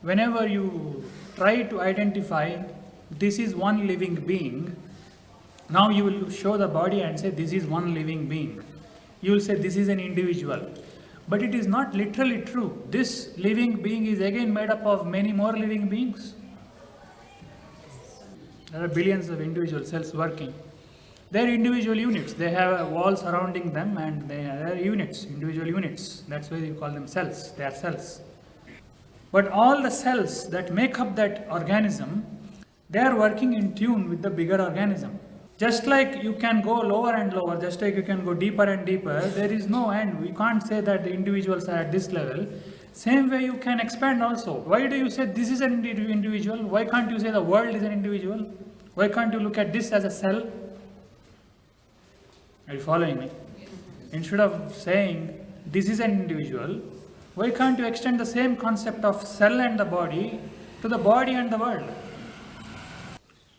whenever you try to identify this is one living being, now you will show the body and say this is one living being. You will say this is an individual. But it is not literally true. This living being is again made up of many more living beings. There are billions of individual cells working. They are individual units. They have a wall surrounding them and they are units, individual units. That's why you call them cells. They are cells. But all the cells that make up that organism, they are working in tune with the bigger organism. Just like you can go lower and lower, just like you can go deeper and deeper, there is no end. We can't say that the individuals are at this level. Same way you can expand also. Why do you say this is an individual? Why can't you say the world is an individual? Why can't you look at this as a cell? Are you following me? Instead of saying this is an individual, why can't you extend the same concept of cell and the body to the body and the world?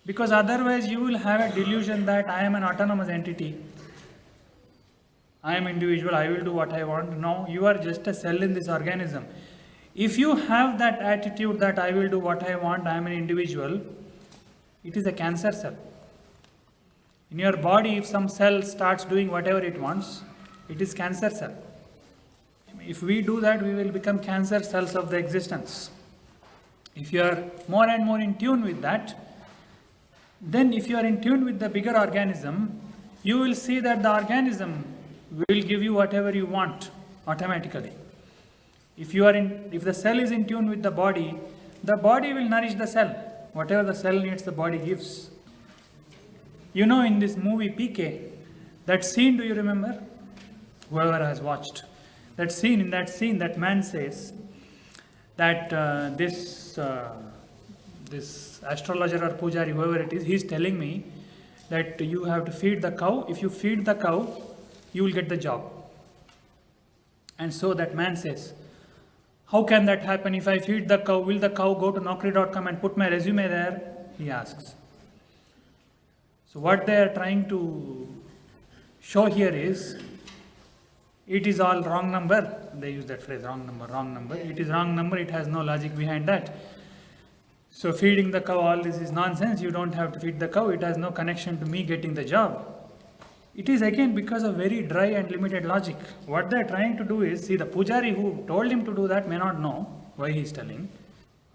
Because otherwise you will have a delusion that I am an autonomous entity. I am individual, I will do what I want. No, you are just a cell in this organism. If you have that attitude that I will do what I want, I am an individual, it is a cancer cell. In your body, if some cell starts doing whatever it wants, it is cancer cell. If we do that, we will become cancer cells of the existence. If you are more and more in tune with that, then if you are in tune with the bigger organism, you will see that the organism will give you whatever you want automatically. If the cell is in tune with the body will nourish the cell. Whatever the cell needs, the body gives. You know, in this movie PK, that scene, do you remember? Whoever has watched. In that scene, that man says that this astrologer or pujari, whoever it is, he is telling me that you have to feed the cow. If you feed the cow, you will get the job. And so that man says, how can that happen? If I feed the cow, will the cow go to Naukri.com and put my resume there? He asks. So what they are trying to show here is, it is all wrong number. They use that phrase, wrong number. It is wrong number, it has no logic behind that. So feeding the cow, all this is nonsense. You don't have to feed the cow. It has no connection to me getting the job. It is again because of very dry and limited logic. What they are trying to do is, see, the pujari who told him to do that may not know why he is telling.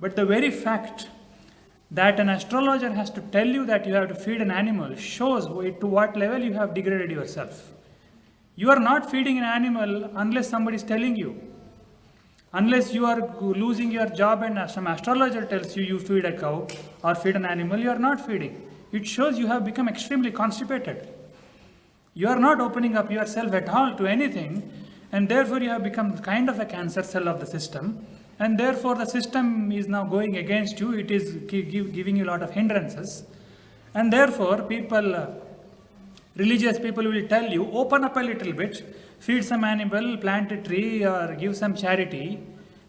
But the very fact that an astrologer has to tell you that you have to feed an animal shows to what level you have degraded yourself. You are not feeding an animal unless somebody is telling you. Unless you are losing your job and some astrologer tells you you feed a cow or feed an animal, you are not feeding. It shows you have become extremely constipated. You are not opening up yourself at all to anything, and therefore you have become kind of a cancer cell of the system, and therefore the system is now going against you. It is giving you a lot of hindrances, and therefore religious people will tell you, open up a little bit, feed some animal, plant a tree, or give some charity.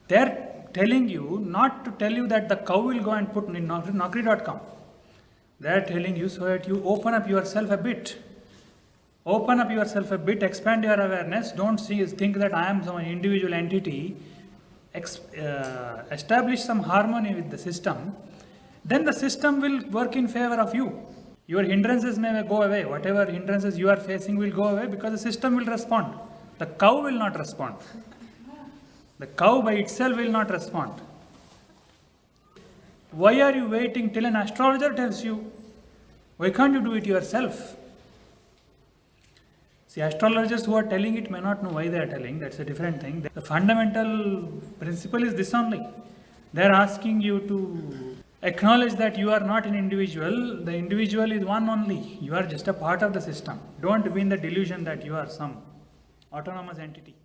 They are telling you not to tell you that the cow will go and put in Naukri.com. They are telling you so that you open up yourself a bit. Open up yourself a bit, expand your awareness. Don't think that I am some individual entity. Establish some harmony with the system. Then the system will work in favor of you. Your hindrances may go away. Whatever hindrances you are facing will go away because the system will respond. The cow will not respond. The cow by itself will not respond. Why are you waiting till an astrologer tells you? Why can't you do it yourself? See, astrologers who are telling it may not know why they are telling. That's a different thing. The fundamental principle is this only. They are asking you to acknowledge that you are not an individual. The individual is one only. You are just a part of the system. Don't be in the delusion that you are some autonomous entity.